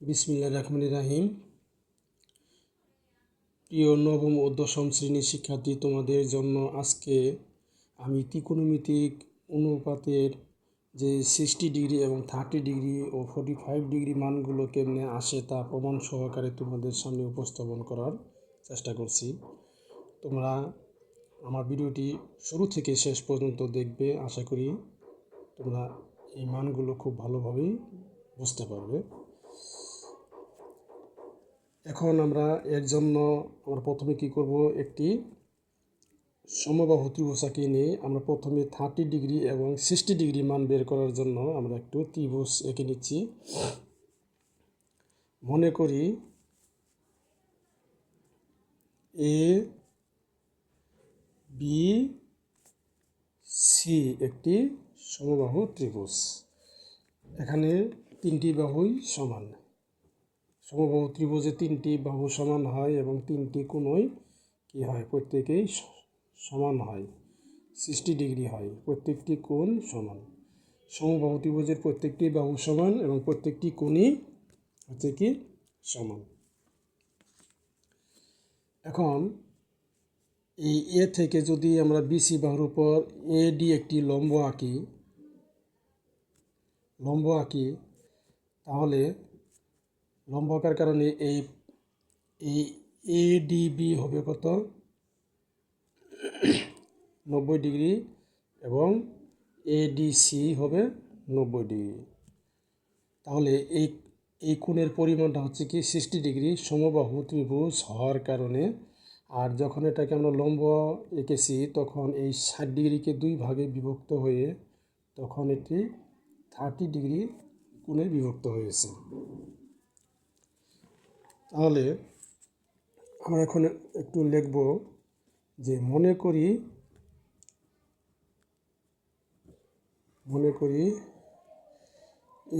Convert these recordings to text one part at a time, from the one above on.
বিসমিল্লাহির রহমানির রহিম। প্রিয় নবম ও দশম শ্রেণীর শিক্ষার্থী, তোমাদের জন্য আজকে আমি ত্রিকোণমিতিক অনুপাতের যে 60 ডিগ্রি এবং 30 ডিগ্রি ও 45 ডিগ্রি মানগুলো কেমনে আসে তা প্রমাণ সহকারে তোমাদের সামনে উপস্থাপন করার চেষ্টা করছি। তোমরা আমার ভিডিওটি শুরু থেকে শেষ পর্যন্ত দেখবে। আশা করি তোমরা এই মানগুলো খুব ভালোভাবেই বুঝতে পারবে। এখন আমরা এর জন্য প্রথমে কি করব, একটি সমবাহু ত্রিভুজ আঁকিয়ে নিয়ে আমরা প্রথমে 30 ডিগ্রি এবং 60 ডিগ্রি মান বের করার জন্য আমরা একটু ত্রিভুজ এঁকে নিচ্ছি। মনে করি এ বি সি একটি সমবাহু ত্রিভুজ। এখানে তিনটি বাহুই সমান। সমবাহু ত্রিভুজে তিনটি বাহু সমান হয় এবং তিনটি কোণই কি হয়, প্রত্যেকেই সমান হয়, 60 ডিগ্রি হয়, প্রত্যেকটি কোণ সমান। সমবাহু ত্রিভুজের প্রত্যেকটি বাহু সমান এবং প্রত্যেকটি কোণই হচ্ছে কি সমান। এখন এই এ থেকে যদি আমরা বিসি বাহুর উপর এ ডি একটি লম্ব আঁকি তাহলে লম্ব আঁকার কারণে এই এ ডি বি হবে কত, 90 ডিগ্রি এবং এডিসি হবে 90 ডিগ্রি। তাহলে এই কোণের পরিমাণটা হচ্ছে কি 60 ডিগ্রি সমবাহু ত্রিভুজ হওয়ার কারণে। আর যখন এটাকে আমরা লম্ব এঁকেছি তখন এই 60 ডিগ্রিকে দুই ভাগে বিভক্ত হয়ে তখন এটি 30 ডিগ্রি কোণে বিভক্ত হয়েছে। তাহলে আমরা এখন একটু লিখব যে মনে করি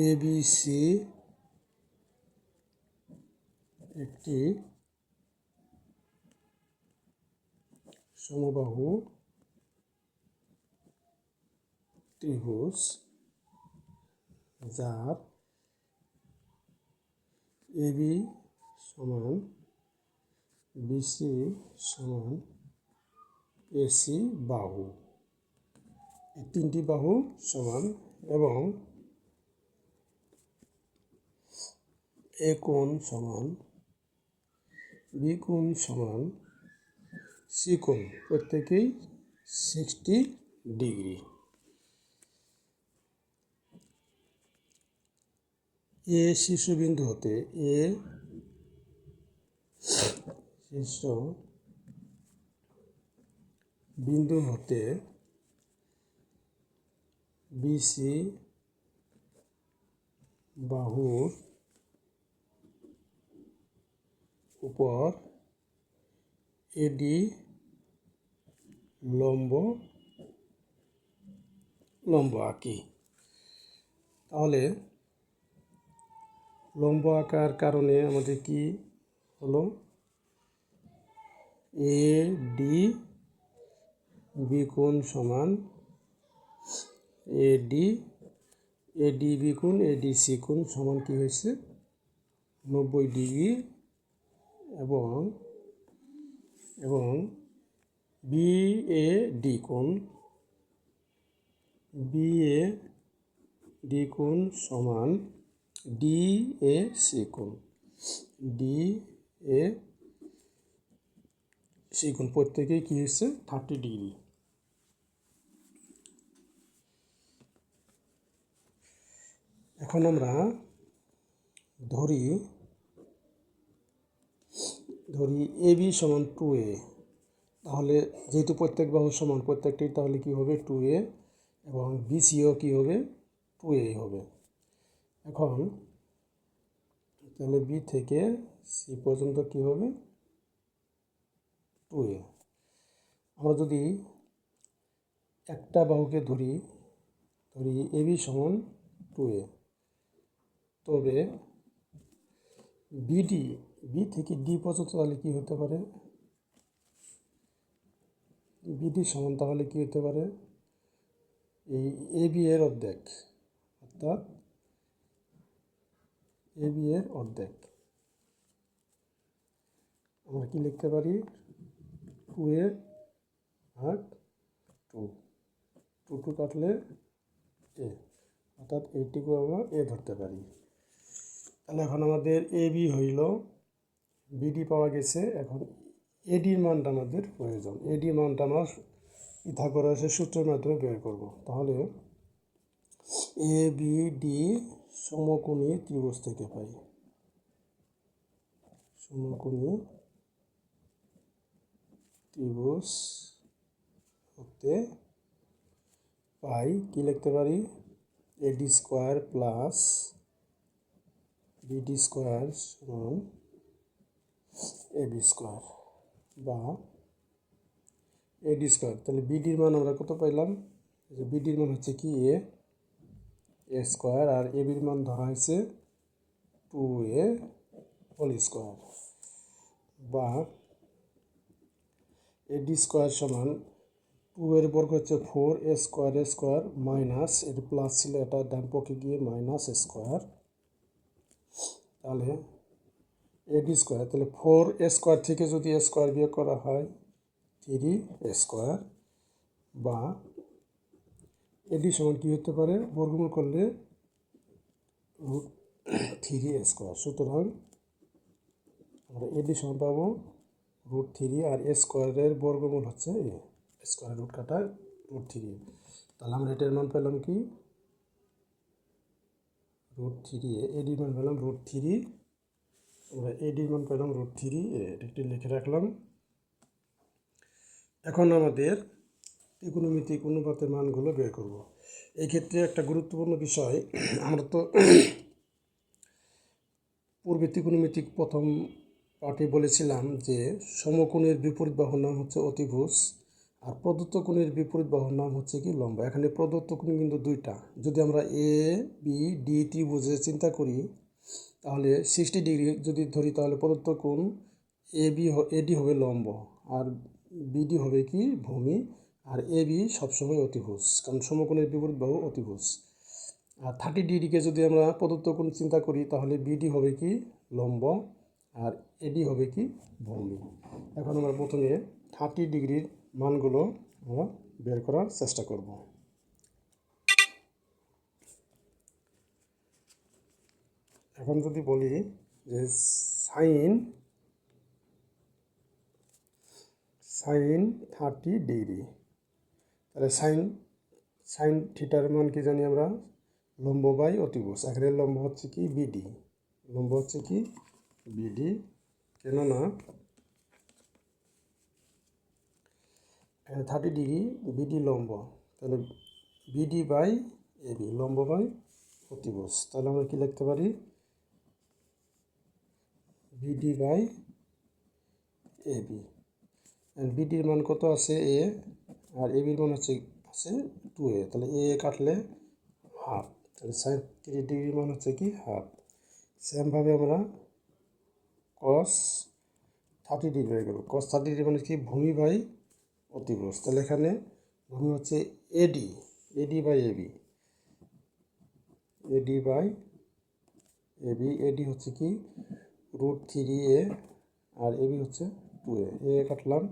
এবিসি একটি সমবাহু ত্রিভুজ যার এবি সমান বিসি সমান এসি বাহু, এই তিনটি বাহু সমান এবং এ কোণ সমান বি কোণ সমান সি কোণ, প্রত্যেকেই 60 ডিগ্রি। এ শীর্ষবিন্দু হতে বিসি বাহুর উপর এডি লম্ব আঁকি। তাহলে লম্ব আঁকার কারণে আমাদের কি হলো, এ ডি বি কোণ সমান এডি বি কোণ এডিসি কোণ সমান কি হয়েছে 90 ডিগ্রি এবং বি এ ডি কোণ সমান ডি এ সি কোণ প্রত্যেকেই কি হয়েছে 30 ডিগ্রি। এখন আমরা ধরি এ বি সমান 2a। তাহলে যেহেতু প্রত্যেক বাহু সমান, প্রত্যেকটি তাহলে কি হবে 2a এবং বিসিও কি হবে 2a হবে। এখন তাহলে বি থেকে সি পর্যন্ত কি হবে 2a। আমরা যদি একটা বাহুকে ধরি এ বি সমান 2a, তবে বি থেকে ডি পর্যন্ত তাহলে কি হতে পারে, বিডি সমান তাহলে কি হতে পারে, এই এ বি এর অর্ধেক, অর্থাৎ এ বি এর অর্ধেক। আমরা কি লিখতে পারি? 2a ভাগ 2, 2 কাটলে এ, অর্থাৎ এইটিকে আমরা এ ধরতে পারি। তাহলে এখন আমাদের এ বি হইল, বিডি পাওয়া গেছে। এখন এডির মানটা আমাদের প্রয়োজন। এডির মানটা আমরা পিথাগোরাসের সূত্রের মাধ্যমে বের করব। তাহলে এ বি ডি সমকোণী ত্রিভুজ থেকে পাই, সমকোণী ত্রিভুজ হতে পাই কি লিখতে পারি? এডি স্কোয়ার প্লাস বিডি স্কোয়ার সমান এবি স্কোয়ার বা এডি স্কোয়ার। তাহলে বিডির মান আমরা কত পাইলাম? যে বিডির মান হচ্ছে কি এ স্কোয়ার, আর এবির মান ধরা হয়েছে 2a হোল স্কোয়ার, বা এডি স্কোয়ার সমান 2 এর বর্গ হচ্ছে 4, এ স্কোয়ার মাইনাস, এর প্লাস ছিল, এটা ডান পক্ষে গিয়ে মাইনাস স্কোয়ার। তাহলে এডি স্কোয়ার, তাহলে 4 স্কোয়ার থেকে যদি স্কোয়ার বিয়োগ করা হয় 3 স্কোয়ার, বা এডি সমান কী হতে পারে? বর্গমূল করলে √3 স্কোয়ার। সুতরাং আমরা এডি সমান পাবো √3, আর স্কোয়ারের বর্গমূল হচ্ছে এ, স্কোয়ারের রুট কাটা √3। তাহলে আমরা এটার মান পেলাম কি? √3 এডির মান পেলাম √3, আমরা এডির মান পেলাম √3 এটা লিখে রাখলাম। এখন আমাদের ত্রিকোণমিতিক অনুপাতের মানগুলো বের করব। এই ক্ষেত্রে একটা গুরুত্বপূর্ণ বিষয়, আমরা তো পূর্বে ত্রিকোণমিতিক প্রথম পাঠে বলেছিলাম যে সমকোণের বিপরীত বাহুর নাম হচ্ছে অতিভুজ, আর প্রদত্ত কোণের বিপরীত বাহুর নাম হচ্ছে কি লম্ব। এখানে প্রদত্ত কোণ কিন্তু দুইটা। যদি আমরা এ বি ডি ত্রিভুজে চিন্তা করি, তাহলে 60 ডিগ্রি যদি ধরি, তাহলে প্রদত্ত কোণ এডি হবে লম্ব, আর বিডি হবে কি ভূমি, আর এ বি সবসময় অতিভুজ, কারণ সমকোণের বিপরীত বাহু অতিভুজ। আর 30 ডিগ্রিকে যদি আমরা প্রদত্ত কোণ চিন্তা করি, তাহলে বিডি হবে কি লম্ব, আর এডি হবে কি ভূমি। এখন আমরা প্রথমে 30 ডিগ্রির মানগুলো আমরা বের করার চেষ্টা করব। এখন যদি বলি যে সাইন 30 ডিগ্রি, তাহলে সাইন থিটার মান কি জানি আমরা? লম্ব বাই অতিভুজ। এখানে লম্ব হচ্ছে কি বিডি, লম্ব হচ্ছে কি বিডি, কেননা 30 ডিগ্রি বিডি লম্ব, তাহলে বিডি বাই এবি, লম্ব বাই অতিভুজ। তাহলে আমরা কি লিখতে পারি? BD by AB. বিডির মান কত আছে? এ, আর এবির মান আছে 2a, তাহলে এ কাটলে হাফ, তাহলে 30 ডিগ্রির মান হচ্ছে কি হাফ। সেমভাবে আমরা cos 30 ডিগ্রি বের করবো। cos 30 ডিগ্রি মানে কি ভূমি বাই অতিভুজ। তাহলে এখানে ভূমি হচ্ছে AD, AD by AB, AD by AB. AD হচ্ছে কি √3a, আর এবি হচ্ছে 2a। এ কাটলাম,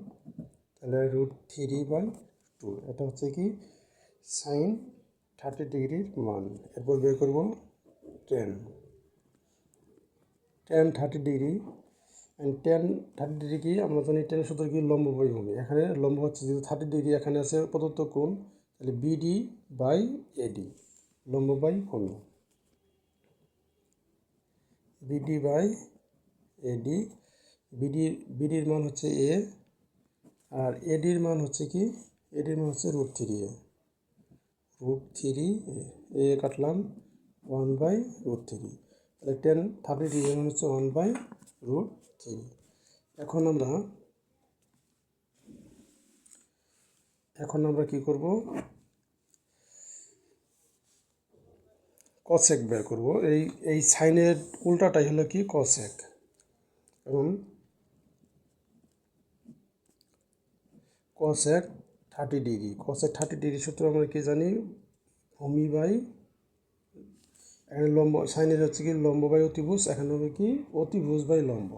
তাহলে √3/2, এটা হচ্ছে কি সাইন 30 ডিগ্রির মান। এরপর বের করব tan 30 ডিগ্রি। tan 30 ডিগ্রি কি আমরা জানি? টেনের সূত্র কি লম্ব বাই ভূমি। এখানে লম্ব হচ্ছে যেহেতু 30 ডিগ্রি, এখানে আছে প্রদত্ত কোণ, তাহলে বিডি বাই এডি, লম্ব বাই ভূমি, বিডি বাই এডি। বিডির মান হচ্ছে এ, আর এডির মান হচ্ছে কি? এডির মান হচ্ছে √3a, √3 এ কাটলাম 1/√3, তাহলে 30 ডিগ্রি মান হচ্ছে 1/√3। এখন আমরা কি করব? কসেক বের করব। এই সাইনের উল্টাটাই হলো কি কসেক। এবং কসেক 30 ডিগ্রি, কসেক 30 ডিগ্রি সূত্র আমরা কি জানি? ভূমি বাই, এখানে লম্ব সাইনের হচ্ছে কি লম্ব বাই অতিভুজ, এখানে হবে কি অতিভুজ বাই লম্ব।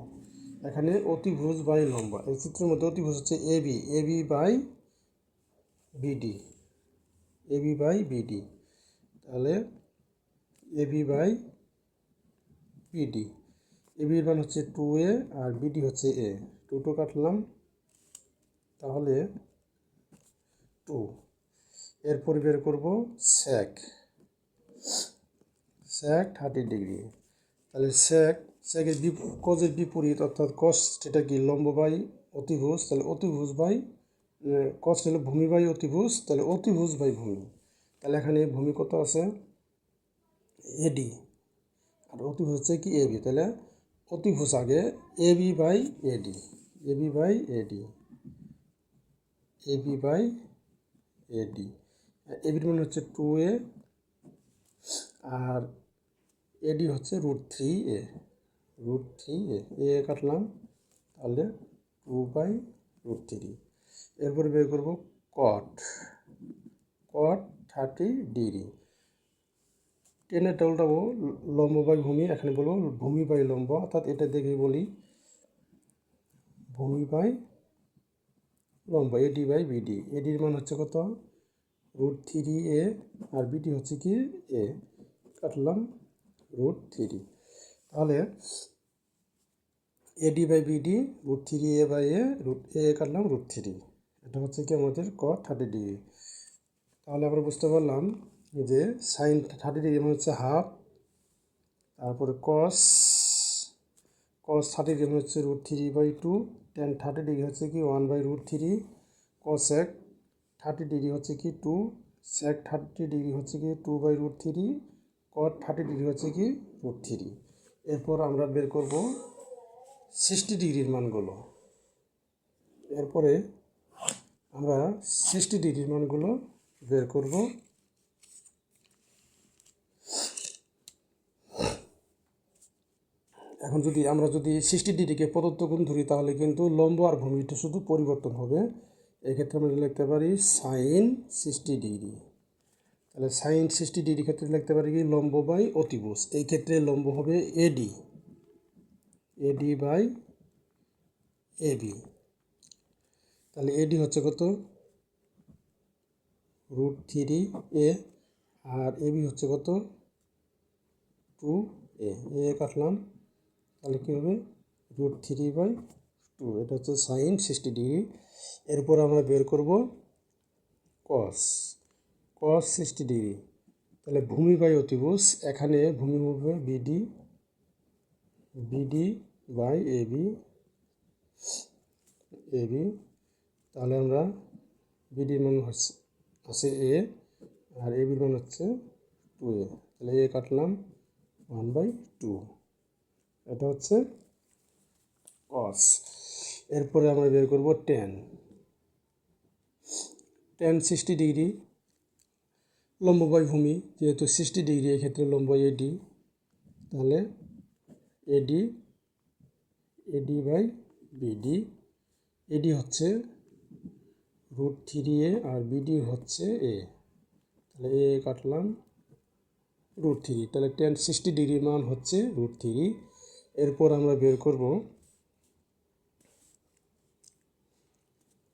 এখানে অতিভুজ বাই লম্ব, এই চিত্রের মধ্যে অতিভুজ হচ্ছে A B, A B by B D, A B by B D. তাহলে এবি বাই বিডি, এবির মান হচ্ছে 2a আর বিডি হচ্ছে এ, 2 কাটলাম, তাহলে 2। এরপরে বের করব সেক, সেক 30 ডিগ্রি। তাহলে সেকের কজের বিপরীত অর্থাৎ কস এটা কি লম্ব বাই অতিভুজ, তাহলে অতিভুজ বাই কস হলো ভূমি বাই অতিভুজ, তাহলে অতিভুজ বাই ভূমি। তাহলে এখানে ভূমি কত আছে এডি আর অতিভুজ হচ্ছে কি এবি, তাহলে অতিভুজ আগে AB by AD, AB by AD, AB by AD. এবির মান হচ্ছে 2a আর এডি হচ্ছে √3a, √3a, এ কাটলাম, তাহলে 2/√3। এরপরে বের করব কট, কট 30 ডিগ্রি। টেনেরটা উল্টাবো লম্ব বাই ভূমি, এখানে বলবো ভূমি বাই লম্ব, অর্থাৎ এটা দেখে বলি ভূমি বাই লম্ব, এডি বাই বিডি। এডির মান হচ্ছে কত √3a আর বিডি হচ্ছে কি এ, কাটলাম √3। তাহলে AD by BD √3a by a কাটলাম √3, এটা হচ্ছে কি আমাদের কট 30 ডিগ্রি। তাহলে আমরা বুঝতে পারলাম যে সাইন 30 ডিগ্রি মানে হচ্ছে হাফ, তারপরে কস 30 ডিগ্রি হচ্ছে √3/2, টেন 30 ডিগ্রি হচ্ছে কি 1/√3, কসেক 30 ডিগ্রি হচ্ছে কি 2, সেক 30 ডিগ্রি হচ্ছে কি 2/√3, কট 30 ডিগ্রি হচ্ছে কি √3। এরপর আমরা বের করব 60 ডিগ্রির মানগুলো। এরপরে আমরা 60 ডিগ্রির মানগুলো বের করব। এখন আমরা যদি 60 ডিগ্রিকে প্রদত্ত গুণ ধরি তাহলে কিন্তু লম্ব আর ভূমিটা শুধু পরিবর্তন হবে। এক্ষেত্রে আমরা লিখতে পারি সাইন 60 ডিগ্রি। তাহলে সাইন 60 ডিগ্রি ক্ষেত্রে লিখতে পারি কি লম্ব বাই অতিভুজ, এই ক্ষেত্রে লম্ব হবে এডি, এডি বাই এবি। তাহলে এডি হচ্ছে কত √3a আর এবি হচ্ছে কত 2a, এ কাটলাম, তাহলে কী হবে √3/2, এটা হচ্ছে সাইন 60 ডিগ্রি। এরপর আমরা বের করব কস, কস 60 ডিগ্রি। তাহলে ভূমি বাই অতিভুজ, এখানে ভূমি হবে B D, B D by A B, A B. তাহলে আমরা বিডির মান হচ্ছে এ আর এবির মান হচ্ছে 2a, তাহলে এ কাটলাম 1/2, এটা হচ্ছে কস। এরপরে আমরা বের করব টেন, টেন 60 ডিগ্রি লম্ব বাই ভূমি, যেহেতু 60 ডিগ্রি এক্ষেত্রে লম্ব এডি, তাহলে এডি, এডি বাই বিডি। এডি হচ্ছে √3a আর বিডি হচ্ছে এ, তাহলে এ কাটলাম √3, তাহলে টেন 60 ডিগ্রির মান হচ্ছে √3। এরপর আমরা বের করব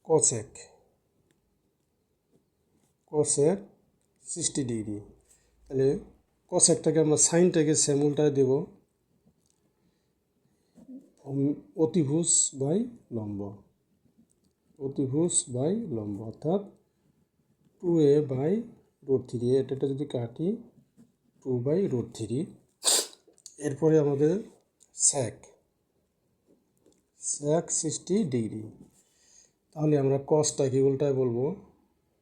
কসেক, কসেক 60 ডিগ্রি। তাহলে কসেকটাকে আমরা সাইনটাকে সেম উল্টায় দেব অতিভুজ বাই লম্ব, অতিভুজ বাই লম্ব, অর্থাৎ 2a/√3, এটা যদি কাটি 2/√3। এরপরে আমাদের সেক, সেক 60 ডিগ্রি। তাহলে আমরা কসটাকে উল্টায় বলবো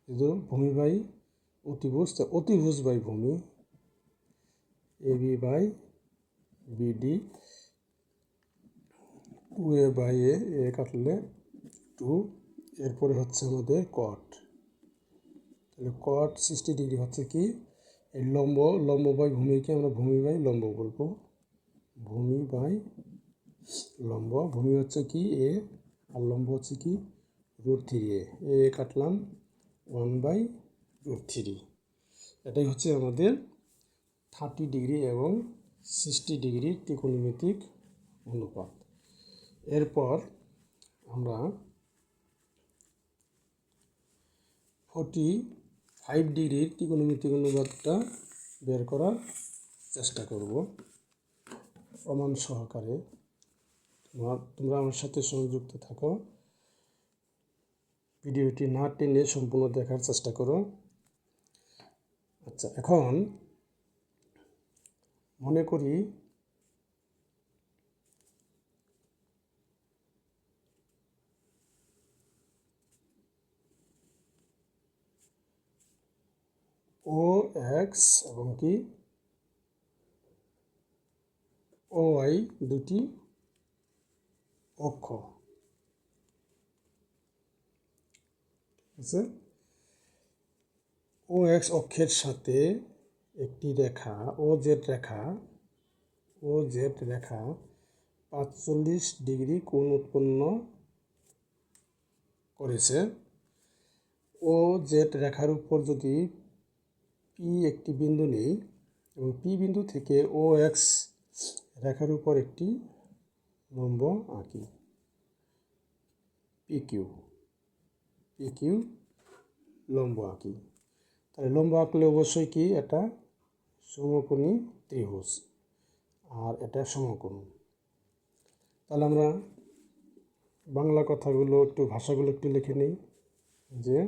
কিন্তু ভূমি বাই অতিভুজ, অতিভুজ বাই ভূমি, AB by BD, 2a by a কাটলে 2। এরপরে হচ্ছে আমাদের কট, তাহলে কট 60 ডিগ্রি হচ্ছে কি এই লম্ব, লম্ব বাই ভূমিকে আমরা ভূমি বাই লম্ব বলবো, ভূমি বাই লম্ব। ভূমি হচ্ছে কি এ আর লম্ব হচ্ছে কি √3a, এ কাটলাম 1/√3। এটাই হচ্ছে আমাদের 30 ডিগ্রি এবং 60 ডিগ্রির ত্রিকোণমিতিক অনুপাত। এরপর আমরা 45 ডিগ্রির ত্রিকোণমিতিক অনুপাতটা বের করার চেষ্টা করব প্রমাণ সহকারে। তোমরা আমার সাথে সংযুক্ত থাকো, ভিডিওটি না টেনে সম্পূর্ণ দেখার চেষ্টা করো। আচ্ছা, এখন মনে করি ও এক্স এবং কি ও ওয়াই দুটি অক্ষ আছে। ও এক্স অক্ষের সাথে একটি রেখা ও জেড রেখা 45 ডিগ্রি কোণ উৎপন্ন করেছে। ও জেড রেখার উপর যদি পি একটি বিন্দু নেই এবং পি বিন্দু থেকে ও এক্স রেখার উপর একটি লম্ব আঁকি, পি কিউ লম্ব আঁকি। তাহলে লম্ব আঁকলে অবশ্যই কি এটা সমকোণী ত্রিভুজ আর এটা সমকোণ। তাহলে আমরা বাংলা কথাগুলো একটু ভাষাগুলো একটু লিখে নিই যে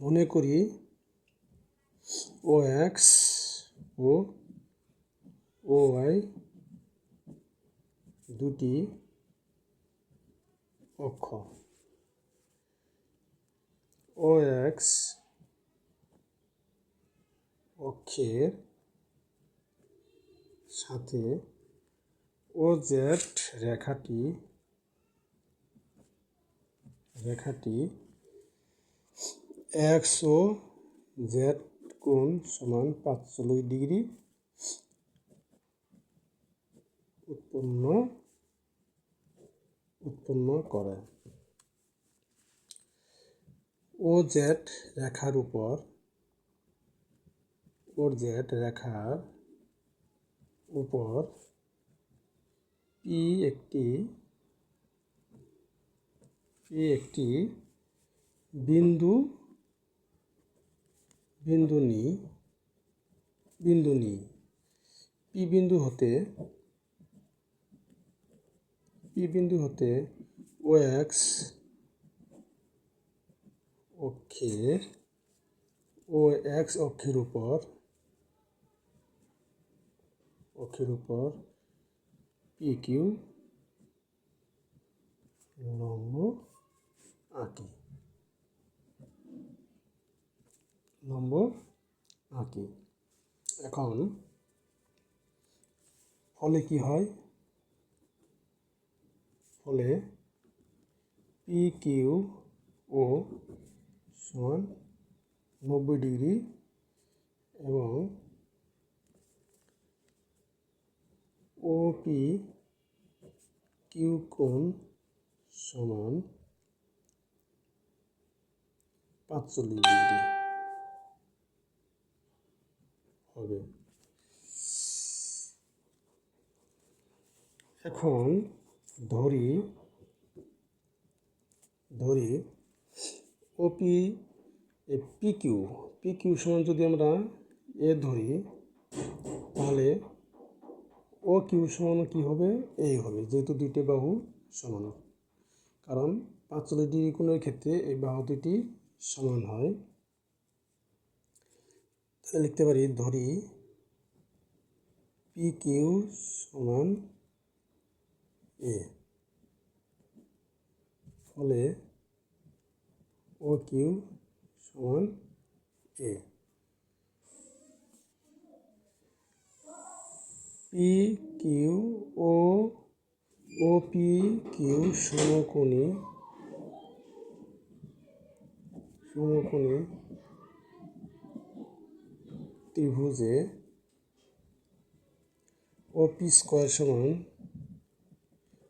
মনে করি ও এক্স ও ও ওয়াই দুটি অক্ষ। ও এক্স অক্ষের সাথে ও জেড রেখাটি এক্স ও জেড কোণ সমান 45 ডিগ্রি উৎপন্ন করে। ও জেড রেখার উপর পি একটি বিন্দু নিই। পি বিন্দু হতে ও এক্স অক্ষের উপর পি কিউ লম্ব আঁকি। এখন ফলে কি হয়? ফলে পি কিউ ও সমান 90 ডিগ্রি এবং ও পি কিউ কোণ সমান 45 ডিগ্রি হবে। এখন ধরি ও পি কিউ সমান যদি আমরা এ ধরি, তাহলে ও কিউ সমান কী হবে? এই হবে, যেহেতু দুইটি বাহু সমান। কারণ 45 ডিগ্রি কোণের ক্ষেত্রে এই বাহু দুটি সমান হয়। তাহলে লিখতে পারি, ধরি পি কিউ সমান এ, ফলে ও কিউ সমান a. P Q O P Q সমকোণী ত্রিভুজে ও পি স্কোয়ার সমান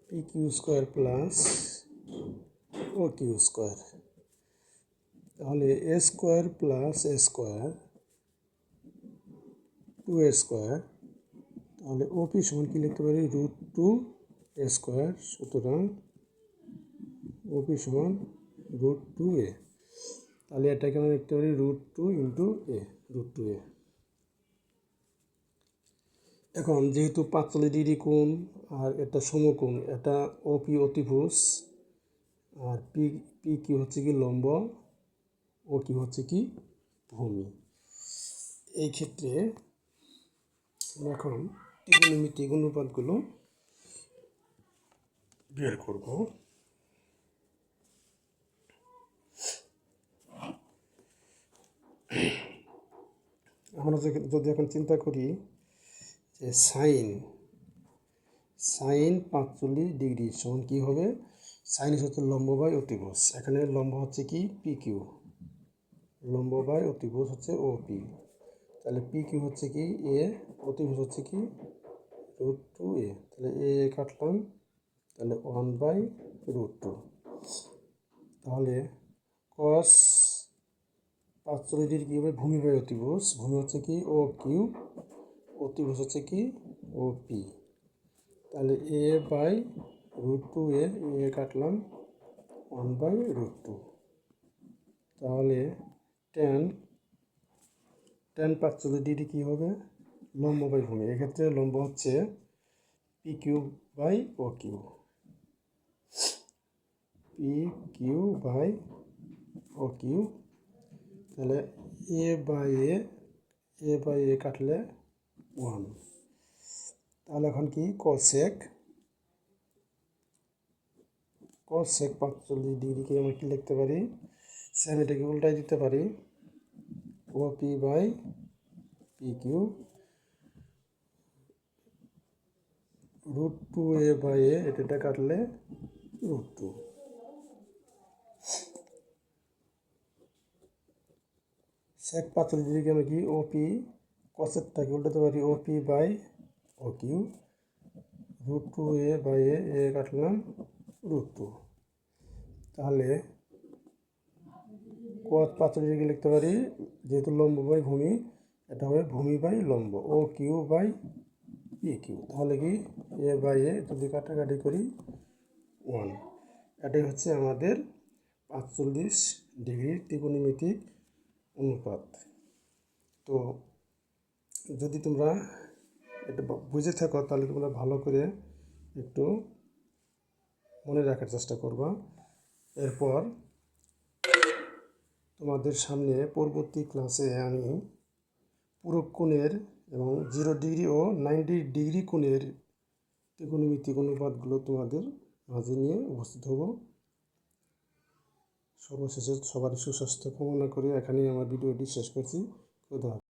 P Q square plus O Q square. তাহলে a square plus a square 2a square, তাহলে ওপি সমান কি লিখতে পারি √2a স্কোয়ার। সুতরাং ওপি সমান √2a, তাহলে এটাকে আমরা লিখতে পারি √2 ইন্টু এ, √2a। এখন যেহেতু 45 ডিগ্রি কোণ আর এটা সমকোণ, এটা ওপি অতিভুজ আর পি কিউ হচ্ছে কি লম্ব, ও কিউ হচ্ছে কি ভূমি। এই ক্ষেত্রে আমরা এখন ত্রিকোণমিতিক অনুপাতগুলো বের করব। আমরা যদি এখন চিন্তা করি যে সাইন 45 ডিগ্রি সমান কী হবে, সাইন হচ্ছে লম্ব বাই অতিভুজ, এখানে লম্ব হচ্ছে কি পি কিউ, লম্ব বাই অতিভুজ হচ্ছে ও পি, তাহলে পি কিউ হচ্ছে কি এ, অতিভুজ হচ্ছে কি √2a, তাহলে এ কাটলাম, তাহলে 1/√2। তাহলে cos 45 ডিগ্রি কী হবে, ভূমি বাই অতিভুজ, ভূমি হচ্ছে কি ও কিউ, অতিভুজ হচ্ছে কি ও পি, তাহলে a/√2a, এ কাটলাম 1/√2। তাহলে tan 45 ডিগ্রি কী হবে, লম্ব বাই ভূমি, এক্ষেত্রে লম্ব হচ্ছে P Q by O Q, P Q by O Q, তাহলে এ বাই এ কাটলে 1। তাহলে এখন কি cosec 45 ডিগ্রিকে আমরা কি লিখতে পারি, সেম এটাকে উল্টাই দিতে পারি, O P by P Q, √2a/a, এটা কাটলে √2। sec 45 ডিগ্রিকে আমরা কি ও পি, কসেকটাকে উল্টাতে পারি O P by O Q, √2a/a, এ কাটলাম √2। তাহলে cos 45 ডিগ্রি লিখতে পারি, যেহেতু লম্ব বাই ভূমি, এটা হবে ভূমি বাই লম্ব, O Q by P Q, তাহলে কি a/a যদি কাটাকাটি করি 1। এটাই হচ্ছে আমাদের 45 ডিগ্রির ত্রিকোণমিতিক অনুপাত। তো যদি তোমরা এটা বুঝে থাকো তাহলে তোমরা ভালো করে একটু মনে রাখার চেষ্টা করবা। এরপর তোমাদের সামনে পরবর্তী ক্লাসে আমি পূরক কোণের এবং 0 ডিগ্রি ও 90 ডিগ্রি কোণের ত্রিকোণমিতিক অনুপাতগুলো তোমাদের মাঝে নিয়ে উপস্থিত হব। সর্বশেষে সবার সুস্বাস্থ্য কামনা করে এখানেই আমার ভিডিওটি শেষ করছি। ধন্যবাদ।